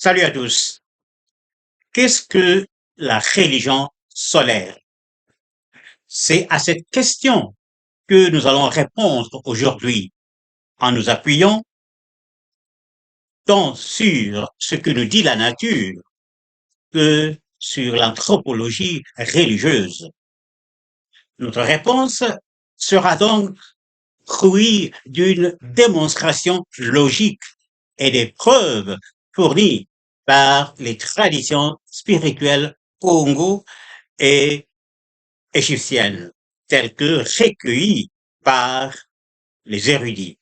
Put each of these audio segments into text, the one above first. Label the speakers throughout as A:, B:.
A: Salut à tous. Qu'est-ce que la religion solaire? C'est à cette question que nous allons répondre aujourd'hui en nous appuyant tant sur ce que nous dit la nature que sur l'anthropologie religieuse. Notre réponse sera donc fruit d'une démonstration logique et des preuves fournies par les traditions spirituelles Congo et égyptiennes, telles que recueillies par les érudits.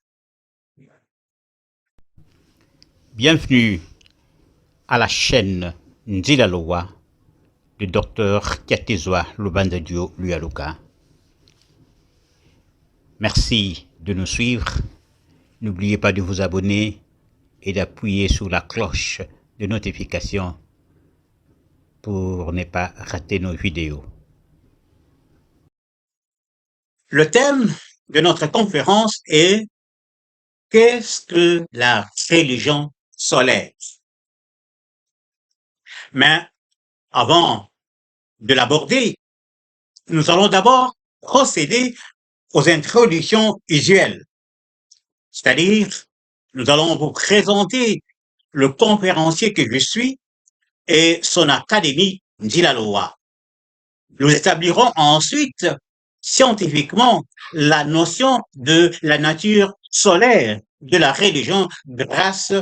B: Bienvenue à la chaîne Nzilaloa du docteur Kiatizwa Lubandadio Luyaluka. Merci de nous suivre. N'oubliez pas de vous abonner et d'appuyer sur la cloche de notification pour ne pas rater nos vidéos.
A: Le thème de notre conférence est qu'est-ce que la religion solaire? Mais avant de l'aborder, nous allons d'abord procéder aux introductions usuelles. C'est-à-dire, nous allons vous présenter le conférencier que je suis et son académie Ndilaloa. Nous établirons ensuite scientifiquement la notion de la nature solaire de la religion grâce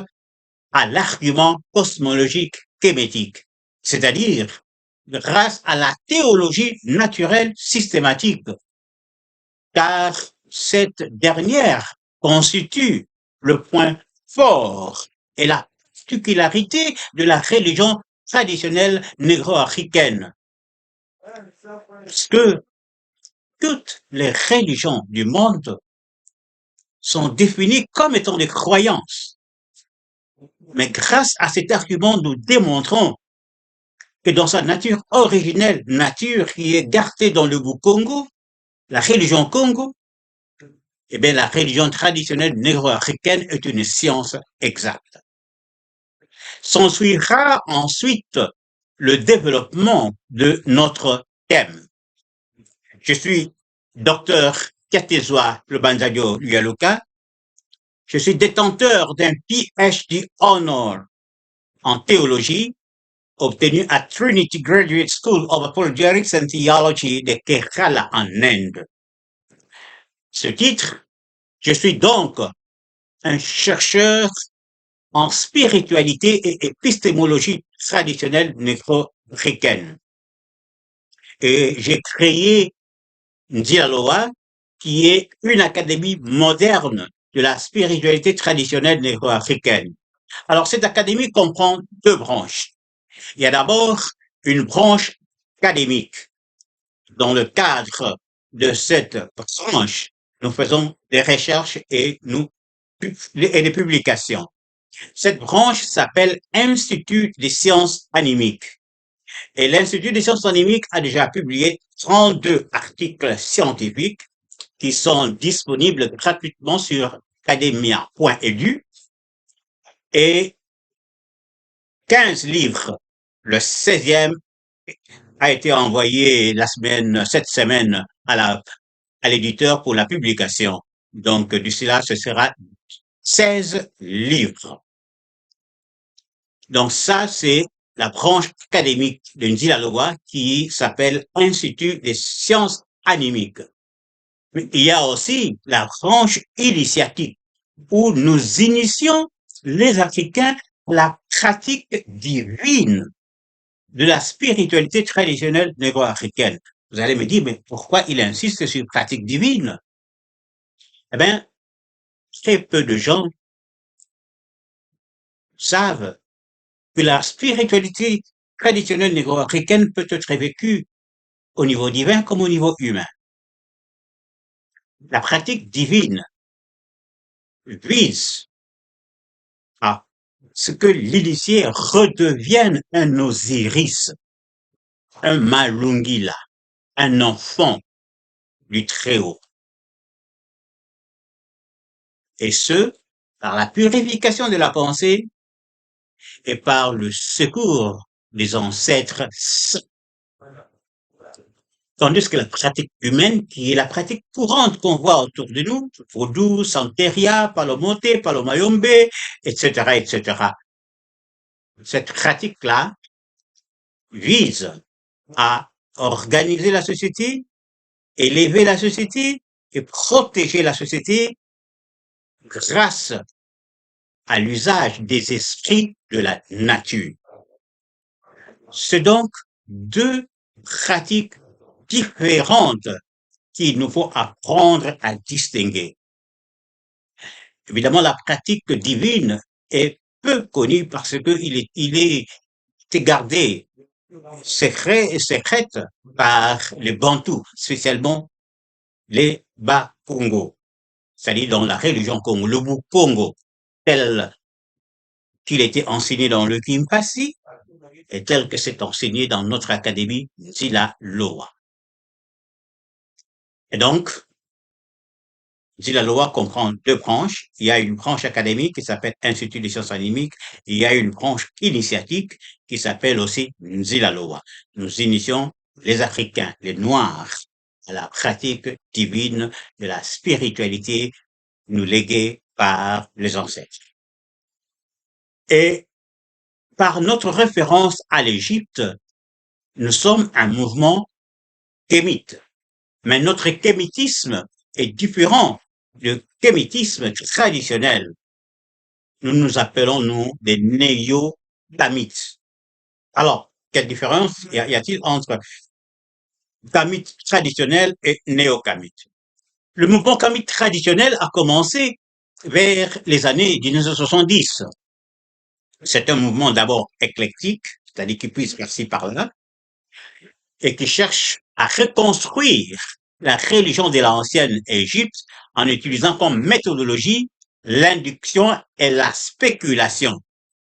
A: à l'argument cosmologique kémétique, c'est-à-dire grâce à la théologie naturelle systématique, car cette dernière constitue le point fort et la particularité de la religion traditionnelle négro-africaine. Parce que toutes les religions du monde sont définies comme étant des croyances. Mais grâce à cet argument, nous démontrons que dans sa nature originelle, nature qui est gardée dans le Congo, la religion Congo, eh bien, la religion traditionnelle négro-africaine est une science exacte. S'ensuivra ensuite le développement de notre thème. Je suis docteur Kiatizwa Lubandadio Luyaluka. Je suis détenteur d'un PhD Honor en théologie obtenu à Trinity Graduate School of Apologetics and Theology de Kerala en Inde. Ce titre, je suis donc un chercheur en spiritualité et épistémologie traditionnelle négro-africaine. Et j'ai créé Ndilaloa, qui est une académie moderne de la spiritualité traditionnelle négro-africaine. Alors, cette académie comprend deux branches. Il y a d'abord une branche académique. Dans le cadre de cette branche, nous faisons des recherches et des publications. Cette branche s'appelle Institut des sciences animiques. Et l'Institut des sciences animiques a déjà publié 32 articles scientifiques qui sont disponibles gratuitement sur academia.edu et 15 livres. Le 16e a été envoyé cette semaine à l'éditeur pour la publication. Donc, d'ici là, ce sera 16 livres. Donc, ça, c'est la branche académique de Ndilaloa qui s'appelle Institut des sciences animiques. Mais il y a aussi la branche initiatique où nous initions les Africains à la pratique divine de la spiritualité traditionnelle négro-africaine. Vous allez me dire, mais pourquoi il insiste sur pratique divine? Eh bien, très peu de gens savent que la spiritualité traditionnelle négro-africaine peut être vécue au niveau divin comme au niveau humain. La pratique divine vise à ce que l'initié redevienne un Osiris, un Malungila, un enfant du Très-Haut. Et ce, par la purification de la pensée et par le secours des ancêtres, tandis que la pratique humaine, qui est la pratique courante qu'on voit autour de nous, Vodou, Santeria, Palomote, Palomayombe, etc., etc. Cette pratique-là vise à organiser la société, élever la société et protéger la société grâce à l'usage des esprits de la nature. C'est donc deux pratiques différentes qu'il nous faut apprendre à distinguer. Évidemment, la pratique divine est peu connue parce qu'il est gardé secret et secrète par les Bantous, spécialement les Bakongo, c'est-à-dire dans la religion Congo, le Bukongo, tel qu'il était enseigné dans le Kimpasi et tel que c'est enseigné dans notre académie Zila Loa. Et donc, Zila Loa comprend deux branches. Il y a une branche académique qui s'appelle Institut des sciences animiques. Il y a une branche initiatique qui s'appelle aussi Zila Loa. Nous initions les Africains, les Noirs, à la pratique divine de la spiritualité nous léguée par les ancêtres. Et par notre référence à l'Égypte, nous sommes un mouvement kémite. Mais notre kémitisme est différent du kémitisme traditionnel. Nous nous appelons, nous, des néo-kamites. Alors, quelle différence y a-t-il entre kamite traditionnel et néo-kamite? Le mouvement kamite traditionnel a commencé vers les années 1970. C'est un mouvement d'abord éclectique, c'est-à-dire qui puise par-ci par-là, et qui cherche à reconstruire la religion de l'ancienne Égypte en utilisant comme méthodologie l'induction et la spéculation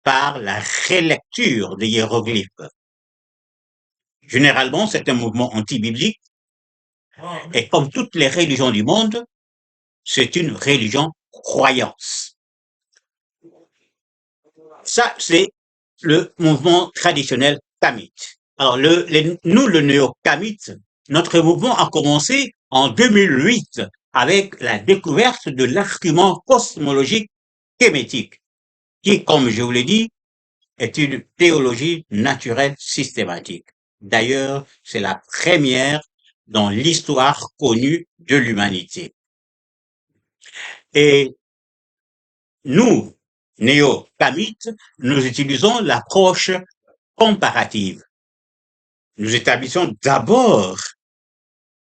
A: par la relecture des hiéroglyphes. Généralement, c'est un mouvement anti-biblique et comme toutes les religions du monde, c'est une religion croyance. Ça, c'est le mouvement traditionnel kamite. Alors, nous, le néo-kamite, notre mouvement a commencé en 2008 avec la découverte de l'argument cosmologique kémétique, qui, comme je vous l'ai dit, est une théologie naturelle systématique. D'ailleurs, c'est la première dans l'histoire connue de l'humanité. Et nous, néo-kamites, nous utilisons l'approche comparative. Nous établissons d'abord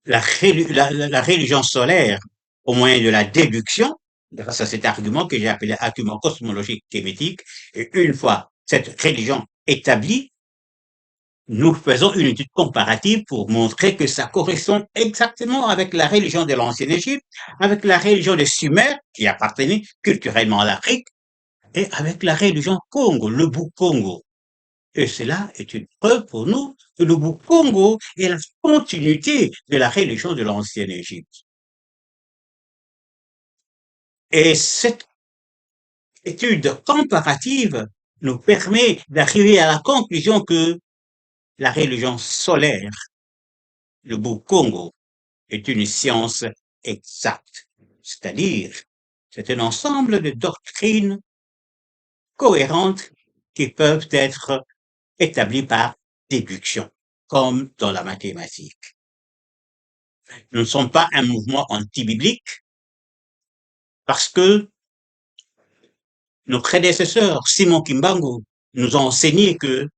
A: la religion solaire au moyen de la déduction, grâce à cet argument que j'ai appelé argument cosmologique kémétique, et une fois cette religion établie, nous faisons une étude comparative pour montrer que ça correspond exactement avec la religion de l'ancienne Égypte, avec la religion des Sumères, qui appartenait culturellement à l'Afrique, et avec la religion Congo, le Bukongo. Et cela est une preuve pour nous que le Bukongo est la continuité de la religion de l'ancienne Égypte. Et cette étude comparative nous permet d'arriver à la conclusion que la religion solaire, le Bukongo, est une science exacte. C'est-à-dire, c'est un ensemble de doctrines cohérentes qui peuvent être établies par déduction, comme dans la mathématique. Nous ne sommes pas un mouvement anti-biblique parce que nos prédécesseurs, Simon Kimbangu, nous ont enseigné que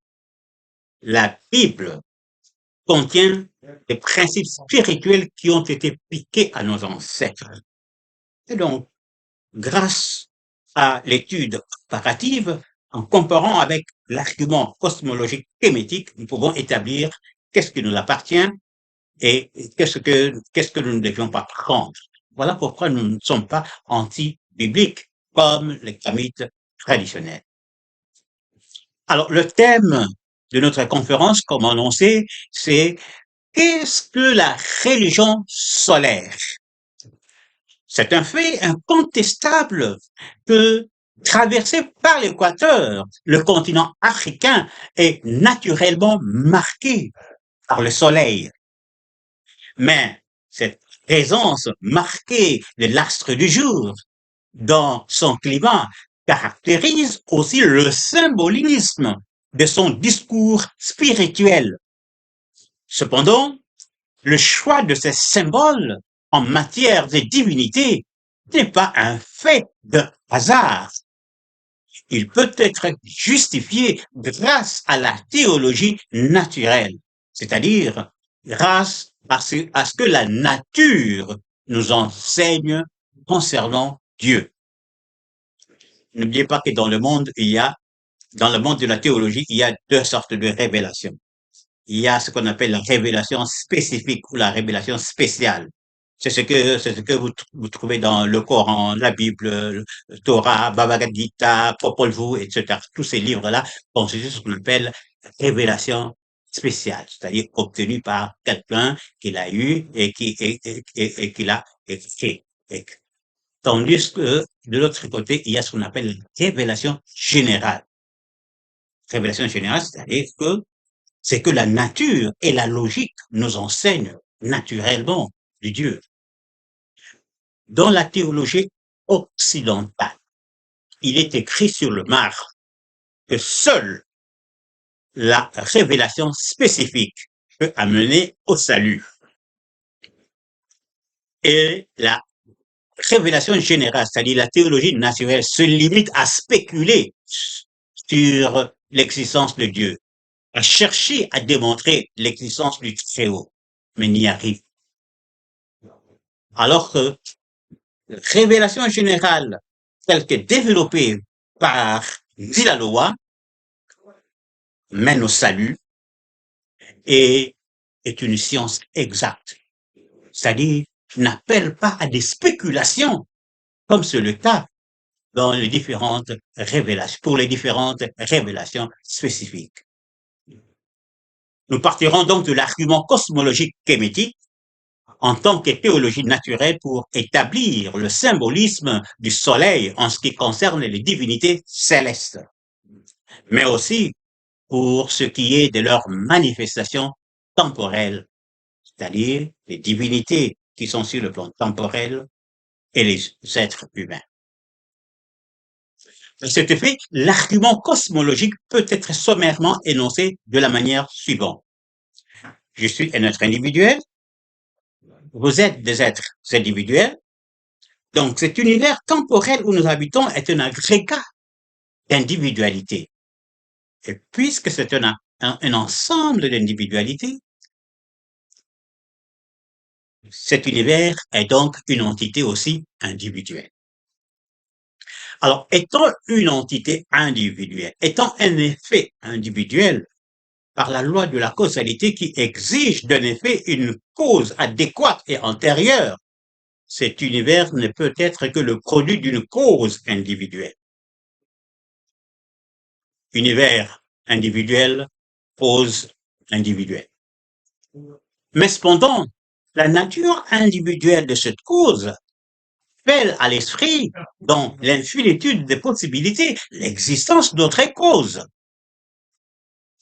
A: la Bible contient des principes spirituels qui ont été piqués à nos ancêtres. Et donc, grâce à l'étude comparative, en comparant avec l'argument cosmologique kémétique, nous pouvons établir qu'est-ce qui nous appartient et qu'est-ce que nous ne devions pas prendre. Voilà pourquoi nous ne sommes pas anti-bibliques comme les kamites traditionnels. Alors, le thème de notre conférence, comme annoncé, c'est qu'est-ce que la religion solaire? C'est un fait incontestable que traversé par l'équateur, le continent africain est naturellement marqué par le soleil. Mais cette présence marquée de l'astre du jour dans son climat caractérise aussi le symbolisme de son discours spirituel. Cependant, le choix de ces symboles en matière de divinité n'est pas un fait de hasard. Il peut être justifié grâce à la théologie naturelle, c'est-à-dire grâce à ce que la nature nous enseigne concernant Dieu. N'oubliez pas que dans le monde de la théologie, il y a deux sortes de révélations. Il y a ce qu'on appelle la révélation spécifique ou la révélation spéciale. C'est ce que vous trouvez dans le Coran, la Bible, le Torah, Bhagavad Gita, Popol Vuh, etc. Tous ces livres-là constituent ce qu'on appelle révélation spéciale, c'est-à-dire obtenue par quelqu'un qui l'a eu et qui l'a écrit. Tandis que de l'autre côté, il y a ce qu'on appelle la révélation générale. Révélation générale, c'est-à-dire que c'est que la nature et la logique nous enseignent naturellement du Dieu. Dans la théologie occidentale, il est écrit sur le marbre que seule la révélation spécifique peut amener au salut. Et la révélation générale, c'est-à-dire la théologie naturelle, se limite à spéculer sur l'existence de Dieu, à chercher à démontrer l'existence du Très-Haut, mais n'y arrive. Alors que la révélation générale, telle que développée par la loi, mène au salut et est une science exacte. C'est-à-dire, n'appelle pas à des spéculations, comme c'est le cas dans les différentes révélations, pour les différentes révélations spécifiques. Nous partirons donc de l'argument cosmologique kémétique en tant que théologie naturelle pour établir le symbolisme du soleil en ce qui concerne les divinités célestes, mais aussi pour ce qui est de leur manifestation temporelle, c'est-à-dire les divinités qui sont sur le plan temporel et les êtres humains. À cet effet, l'argument cosmologique peut être sommairement énoncé de la manière suivante. Je suis un être individuel, vous êtes des êtres individuels, donc cet univers temporel où nous habitons est un agrégat d'individualité. Et puisque c'est un ensemble d'individualités, cet univers est donc une entité aussi individuelle. Alors, étant une entité individuelle, étant un effet individuel, par la loi de la causalité qui exige d'un effet une cause adéquate et antérieure, cet univers ne peut être que le produit d'une cause individuelle. Univers individuel, cause individuelle. Mais cependant, la nature individuelle de cette cause appelle à l'esprit, dans l'infinitude des possibilités, l'existence d'autres causes.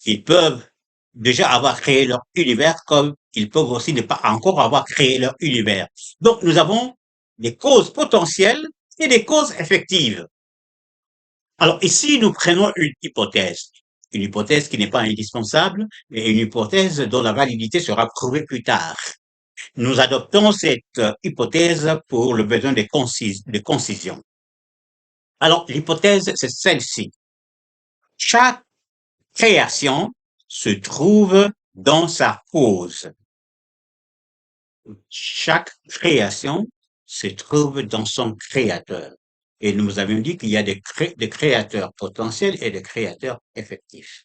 A: Ils peuvent déjà avoir créé leur univers comme ils peuvent aussi ne pas encore avoir créé leur univers. Donc nous avons des causes potentielles et des causes effectives. Alors ici, nous prenons une hypothèse qui n'est pas indispensable, mais une hypothèse dont la validité sera prouvée plus tard. Nous adoptons cette hypothèse pour le besoin de concision. Alors, l'hypothèse, c'est celle-ci. Chaque création se trouve dans sa cause. Chaque création se trouve dans son créateur. Et nous avions dit qu'il y a des créateurs potentiels et des créateurs effectifs.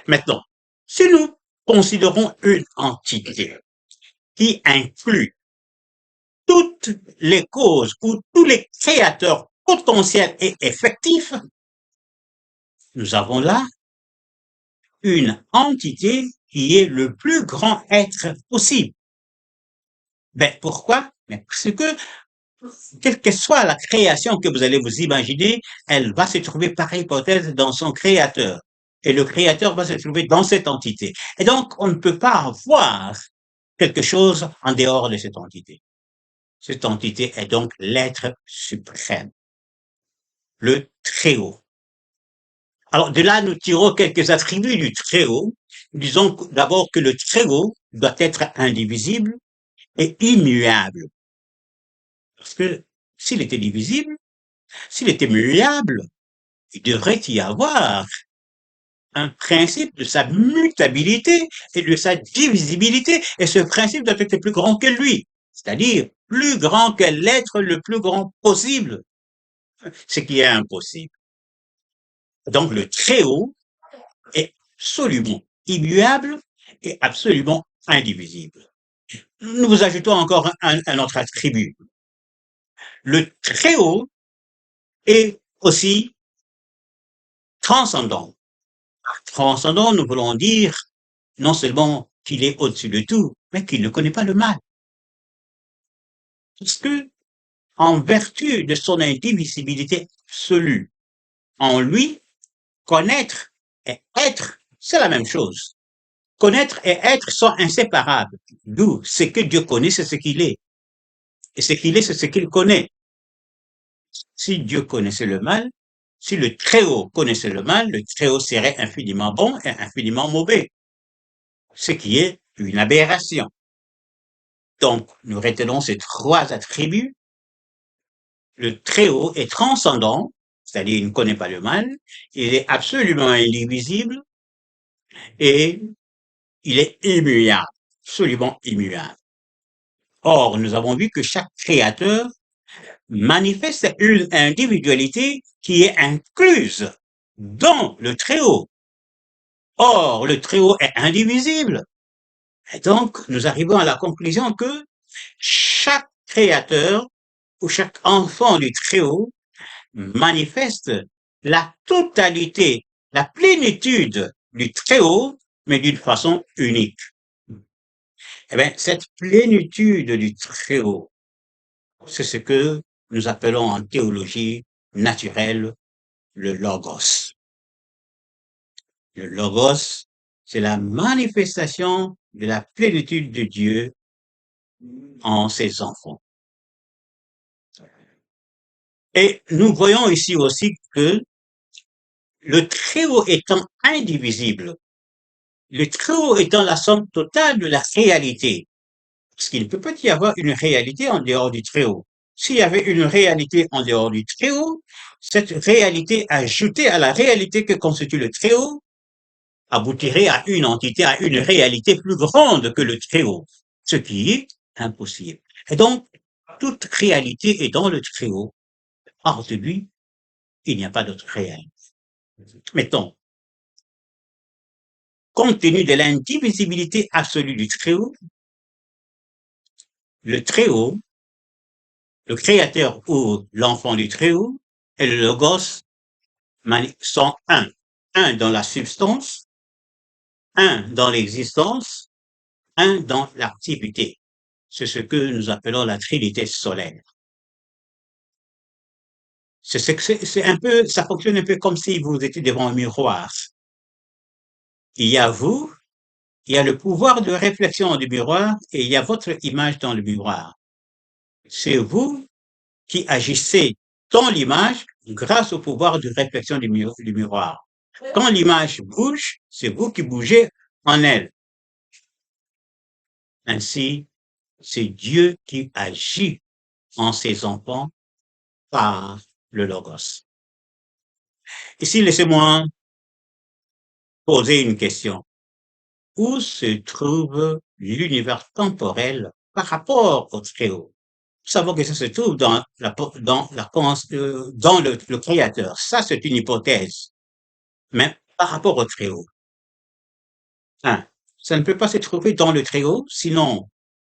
A: Maintenant, si nous considérons une entité qui inclut toutes les causes ou tous les créateurs potentiels et effectifs, nous avons là une entité qui est le plus grand être possible. Ben, pourquoi? Ben, parce que quelle que soit la création que vous allez vous imaginer, elle va se trouver par hypothèse dans son créateur. Et le créateur va se trouver dans cette entité. Et donc, on ne peut pas avoir quelque chose en dehors de cette entité. Cette entité est donc l'être suprême, le Très-Haut. Alors, de là, nous tirons quelques attributs du Très-Haut. Disons d'abord que le Très-Haut doit être indivisible et immuable. Parce que s'il était divisible, s'il était muable, il devrait y avoir un principe de sa mutabilité et de sa divisibilité. Et ce principe doit être plus grand que lui, c'est-à-dire plus grand que l'être le plus grand possible, ce qui est impossible. Donc le Très-Haut est absolument immuable et absolument indivisible. Nous vous ajoutons encore un autre attribut. Le Très-Haut est aussi transcendant. Transcendant, nous voulons dire non seulement qu'il est au-dessus de tout, mais qu'il ne connaît pas le mal. Parce que, en vertu de son indivisibilité absolue, en lui, connaître et être, c'est la même chose. Connaître et être sont inséparables. D'où ce que Dieu connaît, c'est ce qu'il est. Et ce qu'il est, c'est ce qu'il connaît. Si Dieu connaissait le mal, si le Très-Haut connaissait le mal, le Très-Haut serait infiniment bon et infiniment mauvais, ce qui est une aberration. Donc, nous retenons ces trois attributs. Le Très-Haut est transcendant, c'est-à-dire il ne connaît pas le mal, il est absolument indivisible et il est immuable, absolument immuable. Or, nous avons vu que chaque créateur manifeste une individualité qui est incluse dans le Très-Haut. Or, le Très-Haut est indivisible. Et donc, nous arrivons à la conclusion que chaque créateur ou chaque enfant du Très-Haut manifeste la totalité, la plénitude du Très-Haut, mais d'une façon unique. Eh bien, cette plénitude du Très-Haut, c'est ce que nous appelons en théologie naturelle le Logos. Le Logos, c'est la manifestation de la plénitude de Dieu en ses enfants. Et nous voyons ici aussi que le Très-Haut étant indivisible, le Très-Haut étant la somme totale de la réalité, parce qu'il ne peut pas y avoir une réalité en dehors du Très-Haut. S'il y avait une réalité en dehors du Très-Haut, cette réalité ajoutée à la réalité que constitue le Très-Haut aboutirait à une entité, à une réalité plus grande que le Très-Haut, ce qui est impossible. Et donc, toute réalité est dans le Très-Haut. Hors de lui, il n'y a pas d'autre réalité. Mettons, compte tenu de l'indivisibilité absolue du Très-Haut, le Très-Haut, le Créateur ou l'enfant du Très-Haut et le Logos sont un. Un dans la substance, un dans l'existence, un dans l'activité. C'est ce que nous appelons la Trinité solaire. C'est un peu, ça fonctionne un peu comme si vous étiez devant un miroir. Il y a vous, il y a le pouvoir de réflexion du miroir et il y a votre image dans le miroir. C'est vous qui agissez dans l'image grâce au pouvoir de réflexion du miroir. Quand l'image bouge, c'est vous qui bougez en elle. Ainsi, c'est Dieu qui agit en ses enfants par le Logos. Ici, laissez-moi poser une question. Où se trouve l'univers temporel par rapport au Très-Haut? Nous savons que ça se trouve dans le Créateur. Ça, c'est une hypothèse. Mais par rapport au Très-Haut, hein, ça ne peut pas se trouver dans le Très-Haut, sinon,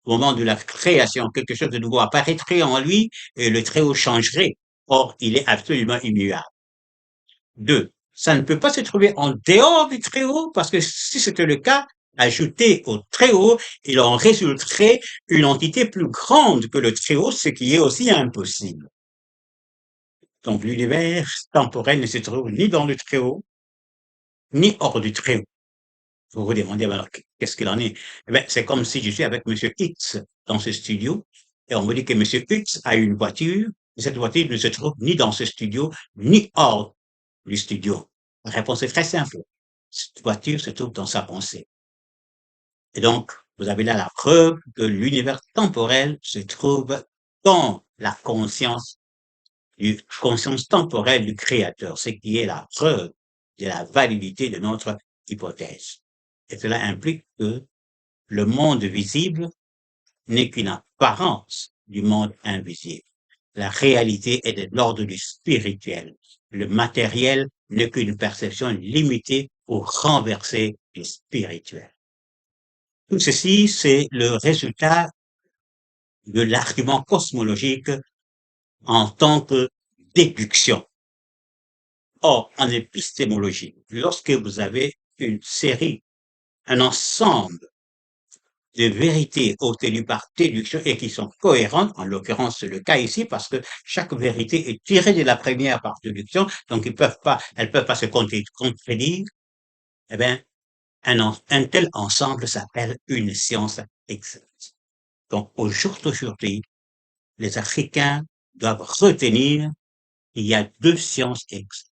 A: au moment de la création, quelque chose de nouveau apparaîtrait en lui et le Très-Haut changerait. Or, il est absolument immuable. Deux, ça ne peut pas se trouver en dehors du Très-Haut, parce que si c'était le cas, ajouté au Très-Haut, il en résulterait une entité plus grande que le Très-Haut, ce qui est aussi impossible. Donc l'univers temporel ne se trouve ni dans le Très-Haut, ni hors du Très-Haut. Vous vous demandez, alors, qu'est-ce qu'il en est? Eh bien, c'est comme si je suis avec Monsieur X dans ce studio, et on me dit que Monsieur X a une voiture, et cette voiture ne se trouve ni dans ce studio, ni hors du studio. La réponse est très simple. Cette voiture se trouve dans sa pensée. Et donc, vous avez là la preuve que l'univers temporel se trouve dans la conscience temporelle du Créateur, ce qui est la preuve de la validité de notre hypothèse. Et cela implique que le monde visible n'est qu'une apparence du monde invisible. La réalité est de l'ordre du spirituel. Le matériel n'est qu'une perception limitée ou renversée du spirituel. Tout ceci, c'est le résultat de l'argument cosmologique en tant que déduction. Or, en épistémologie, lorsque vous avez une série, un ensemble de vérités obtenues par déduction et qui sont cohérentes, en l'occurrence c'est le cas ici parce que chaque vérité est tirée de la première par déduction, donc elles peuvent pas se contredire, eh bien, un tel ensemble s'appelle une science exacte. Donc, au jour d'aujourd'hui, les Africains doivent retenir qu'il y a deux sciences exactes.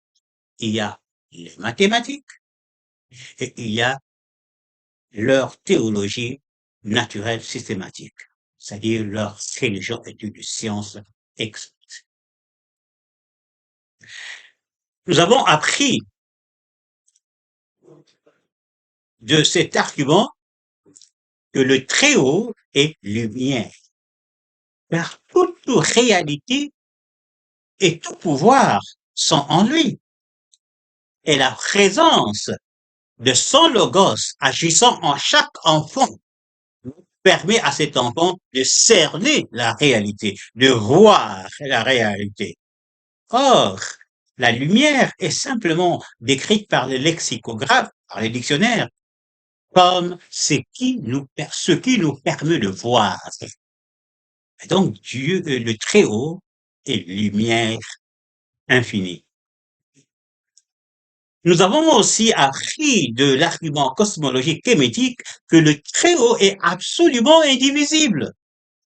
A: Il y a les mathématiques et il y a leur théologie naturelle systématique, c'est-à-dire leur religion est une science exacte. Nous avons appris de cet argument que le Très-Haut est lumière, car toute réalité et tout pouvoir sont en lui. Et la présence de son logos agissant en chaque enfant permet à cet enfant de cerner la réalité, de voir la réalité. Or, la lumière est simplement décrite par les lexicographes, par les dictionnaires, comme ce qui nous permet de voir. Et donc, Dieu, le Très-Haut, est lumière infinie. Nous avons aussi appris de l'argument cosmologique kémétique que le Très-Haut est absolument indivisible.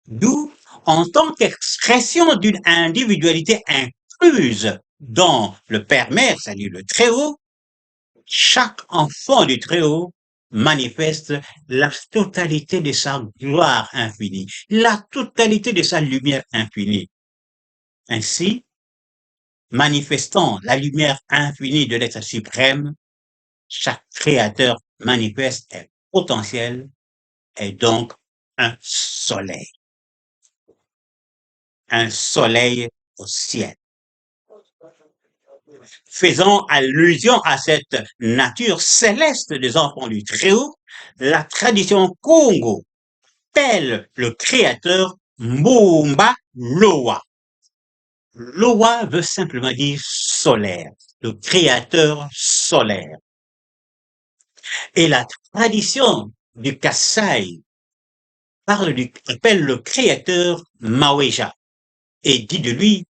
A: D'où, en tant qu'expression d'une individualité incluse dans le Père-Mère, c'est-à-dire le Très-Haut, chaque enfant du Très-Haut manifeste la totalité de sa gloire infinie, la totalité de sa lumière infinie. Ainsi, manifestant la lumière infinie de l'être suprême, chaque créateur manifeste un potentiel et donc un soleil au ciel. Faisant allusion à cette nature céleste des enfants du Très-Haut, la tradition Congo appelle le créateur Mumba Loa. Loa veut simplement dire solaire, le créateur solaire. Et la tradition du Kassai appelle le créateur Maweja et dit de lui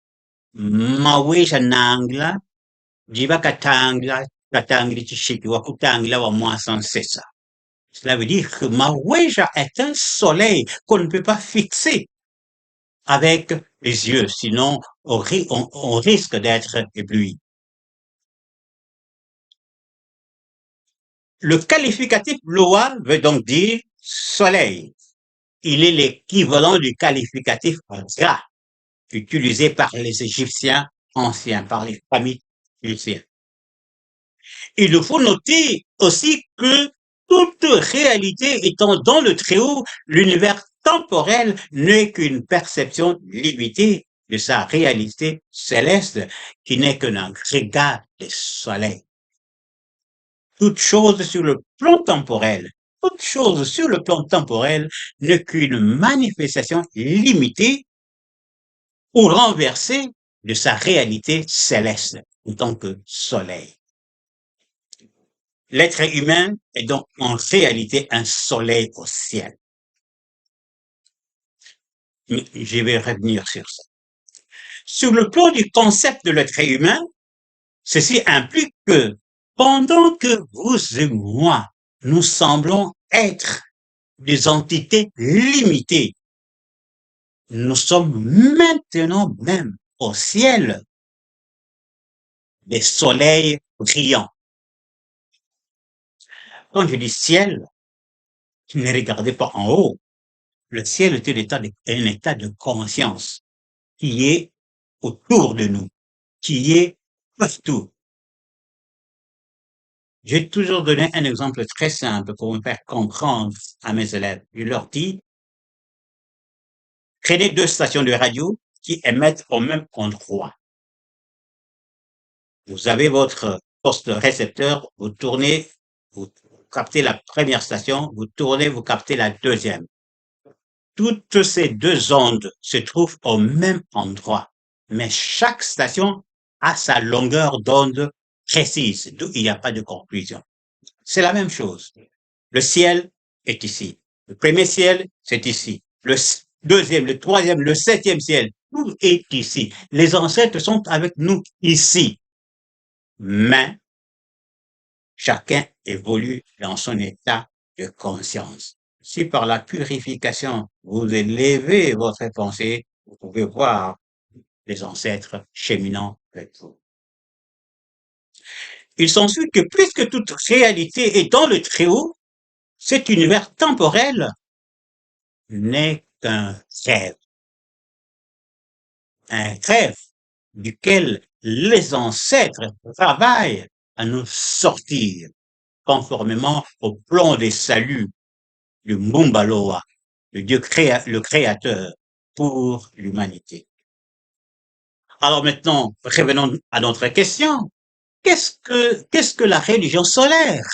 A: Maweja Nangla, Jiva Katangla, Katangli Tishiki Wakutangla wa Mwasan Sessa. Cela veut dire que Maweja est un soleil qu'on ne peut pas fixer avec les yeux, sinon on risque d'être ébloui. Le qualificatif Loa veut donc dire soleil. Il est l'équivalent du qualificatif Ra, utilisé par les Égyptiens anciens, par les familles égyptiennes. Il nous faut noter aussi que toute réalité étant dans le Très-Haut, l'univers temporel n'est qu'une perception limitée de sa réalité céleste qui n'est qu'un agrégat des soleils. Toute chose sur le plan temporel n'est qu'une manifestation limitée ou renversée de sa réalité céleste en tant que soleil. L'être humain est donc en réalité un soleil au ciel. Mais je vais revenir sur ça. Sur le plan du concept de l'être humain, ceci implique que pendant que vous et moi, nous semblons être des entités limitées, nous sommes maintenant même au ciel des soleils brillants. Quand je dis ciel, ne regardez pas en haut. Le ciel est un état de conscience qui est autour de nous, qui est partout. J'ai toujours donné un exemple très simple pour me faire comprendre à mes élèves. Je leur dis, prenez 2 stations de radio qui émettent au même endroit. Vous avez votre poste récepteur, vous tournez, vous captez la première station, vous tournez, vous captez la deuxième. Toutes ces 2 ondes se trouvent au même endroit, mais chaque station a sa longueur d'onde précise, d'où il n'y a pas de conclusion. C'est la même chose. Le ciel est ici. Le premier ciel, c'est ici. Le deuxième, le troisième, le septième ciel, tout est ici. Les ancêtres sont avec nous ici. Mais chacun évolue dans son état de conscience. Si par la purification, vous élevez votre pensée, vous pouvez voir les ancêtres cheminant avec vous. Il s'ensuit que puisque toute réalité est dans le Très-Haut, cet univers temporel n'est qu'un rêve. Un rêve duquel les ancêtres travaillent à nous sortir, conformément au plan des saluts du Mumbaloa, le créateur pour l'humanité. Alors maintenant, revenons à notre question. Qu'est-ce que la religion solaire?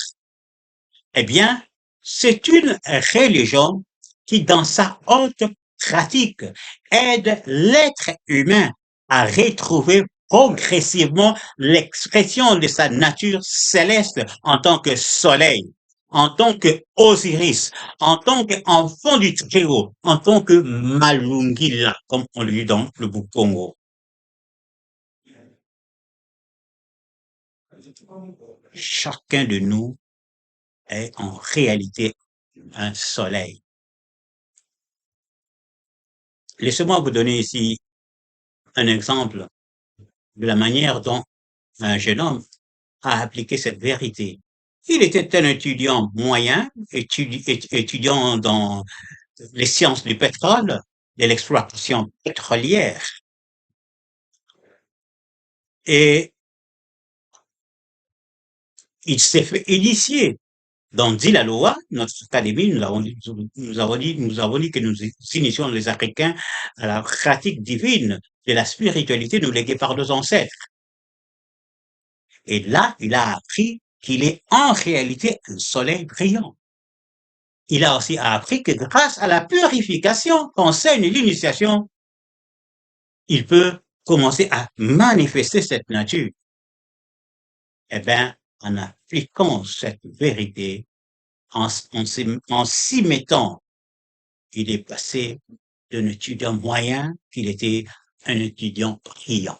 A: Eh bien, c'est une religion qui, dans sa haute pratique, aide l'être humain à retrouver progressivement l'expression de sa nature céleste en tant que soleil, en tant que Osiris, en tant qu'enfant du Très-Haut, en tant que Malungila, comme on le dit dans le Bukongo. Chacun de nous est en réalité un soleil. Laissez-moi vous donner ici un exemple de la manière dont un jeune homme a appliqué cette vérité. Il était un étudiant moyen, étudiant dans les sciences du pétrole, de l'exploitation pétrolière. Et il s'est fait initier dans Dilaloa, notre académie, nous avons dit que nous initions les Africains à la pratique divine de la spiritualité nous léguée par nos ancêtres. Et là, il a appris qu'il est en réalité un soleil brillant. Il a aussi appris que grâce à la purification qu'enseigne l'initiation, il peut commencer à manifester cette nature. Eh bien, en appliquant cette vérité, en s'y mettant, il est passé d'un étudiant moyen qu'il était un étudiant brillant.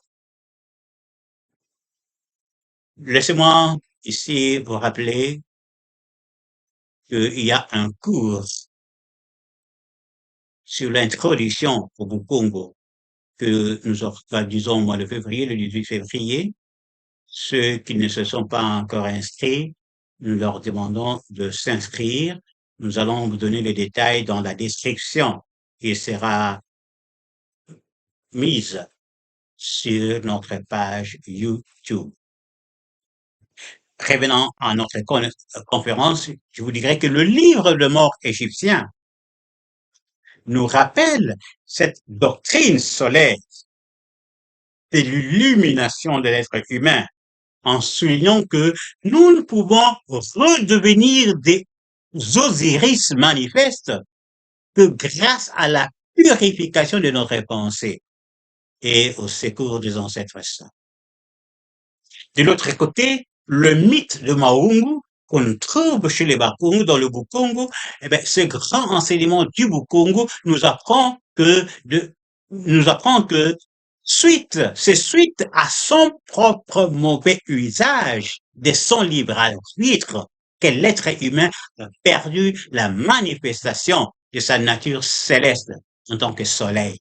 A: Laissez-moi ici vous rappeler qu'il y a un cours sur l'introduction au Bukongo que nous organisons au mois de février, le 18 février. Ceux qui ne se sont pas encore inscrits, nous leur demandons de s'inscrire. Nous allons vous donner les détails dans la description qui sera mise sur notre page YouTube. Revenant à notre conférence, je vous dirais que le livre de mort égyptien nous rappelle cette doctrine solaire de l'illumination de l'être humain en soulignant que nous ne pouvons redevenir des Osiris manifestes que grâce à la purification de notre pensée et au secours des ancêtres saints. De l'autre côté, le mythe de Maungu qu'on trouve chez les Bakongo, dans le Bukongo, eh bien, ce grand enseignement du Bukongo nous apprend que c'est suite à son propre mauvais usage de son libre arbitre que l'être humain a perdu la manifestation de sa nature céleste en tant que soleil.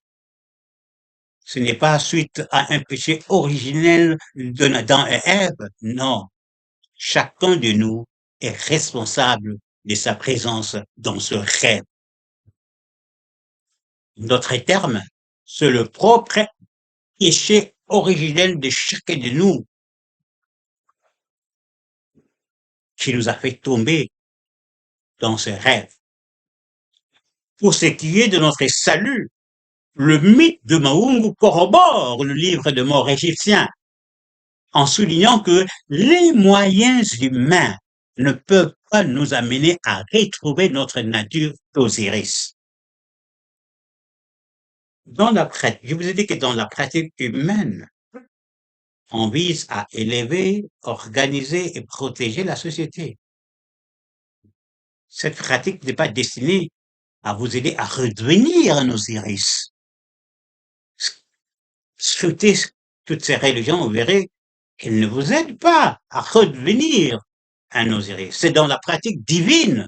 A: Ce n'est pas suite à un péché originel de Adam et Ève, non. Chacun de nous est responsable de sa présence dans ce rêve. Notre terme, c'est le propre péché originel de chacun de nous qui nous a fait tomber dans ce rêve. Pour ce qui est de notre salut, le mythe de Maungu corrobore le livre de mort égyptien en soulignant que les moyens humains ne peuvent pas nous amener à retrouver notre nature d'Osiris. Je vous ai dit que dans la pratique humaine, on vise à élever, organiser et protéger la société. Cette pratique n'est pas destinée à vous aider à redevenir un Osiris. Scrutez toutes ces religions, vous verrez qu'elles ne vous aident pas à redevenir un Osiris. C'est dans la pratique divine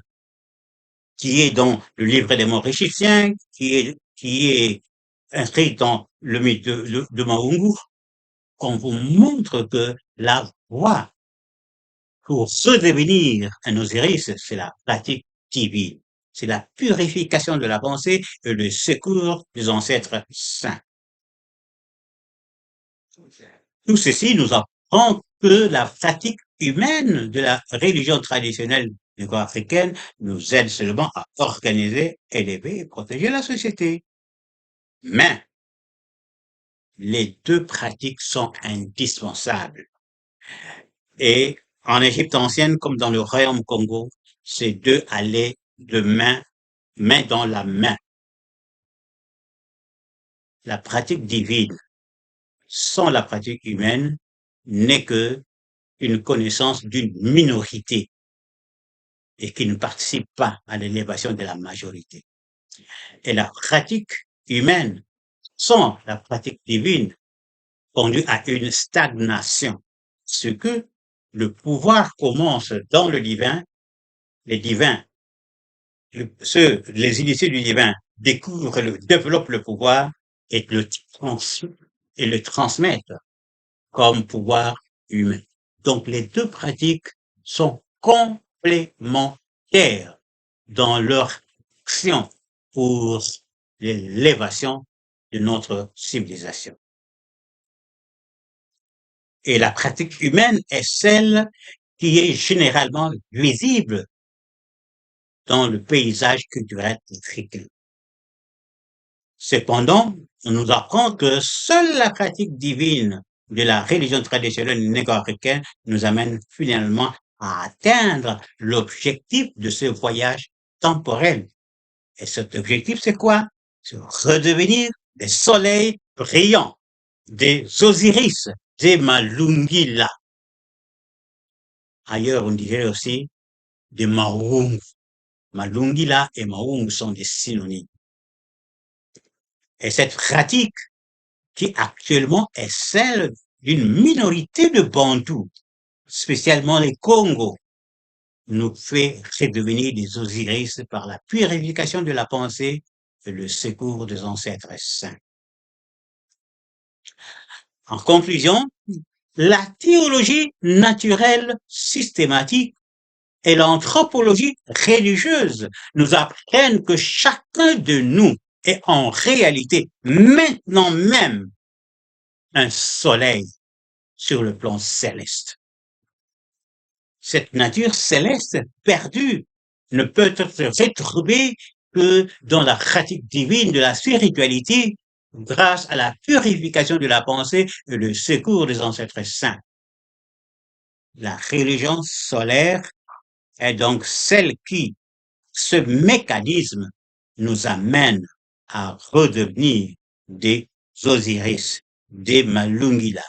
A: qui est dans le livre des morts égyptiens, qui est inscrit dans le mythe de Maungu, qu'on vous montre que la voie pour redevenir un Osiris, c'est la pratique divine. C'est la purification de la pensée et le secours des ancêtres saints. Tout ceci nous apprend que la pratique humaine de la religion traditionnelle négro-africaine nous aide seulement à organiser, élever et protéger la société. Mais les deux pratiques sont indispensables. Et en Égypte ancienne, comme dans le royaume Congo, ces deux allaient de main dans la main. La pratique divine sans la pratique humaine n'est que une connaissance d'une minorité et qui ne participe pas à l'élévation de la majorité. Et la pratique humaine sans la pratique divine conduit à une stagnation, ce que le pouvoir commence dans le divin, les divins, les initiés du divin développent le pouvoir et le transmettent comme pouvoir humain. Donc les deux pratiques sont complémentaires dans leur action pour l'élévation de notre civilisation. Et la pratique humaine est celle qui est généralement visible dans le paysage culturel africain. Cependant, on nous apprend que seule la pratique divine de la religion traditionnelle négro-africaine nous amène finalement à atteindre l'objectif de ce voyage temporel. Et cet objectif, c'est quoi? C'est redevenir des soleils brillants, des Osiris, des Malungila. Ailleurs, on dirait aussi des Maung. Malungila et Maung sont des synonymes. Et cette pratique, qui actuellement est celle d'une minorité de Bantous, spécialement les Congos, nous fait redevenir des Osiris par la purification de la pensée et le secours des ancêtres saints. En conclusion, la théologie naturelle systématique et l'anthropologie religieuse nous apprennent que chacun de nous est en réalité, maintenant même, un soleil sur le plan céleste. Cette nature céleste perdue ne peut être retrouvée que dans la pratique divine de la spiritualité, grâce à la purification de la pensée et le secours des ancêtres saints. La religion solaire est donc celle qui, ce mécanisme, nous amène à redevenir des Osiris, des Malungila,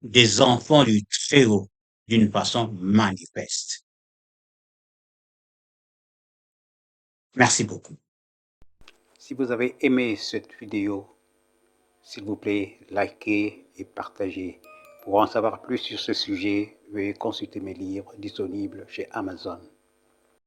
A: des enfants du Très-Haut d'une façon manifeste. Merci beaucoup.
B: Si vous avez aimé cette vidéo, s'il vous plaît, likez et partagez. Pour en savoir plus sur ce sujet, veuillez consulter mes livres disponibles chez Amazon.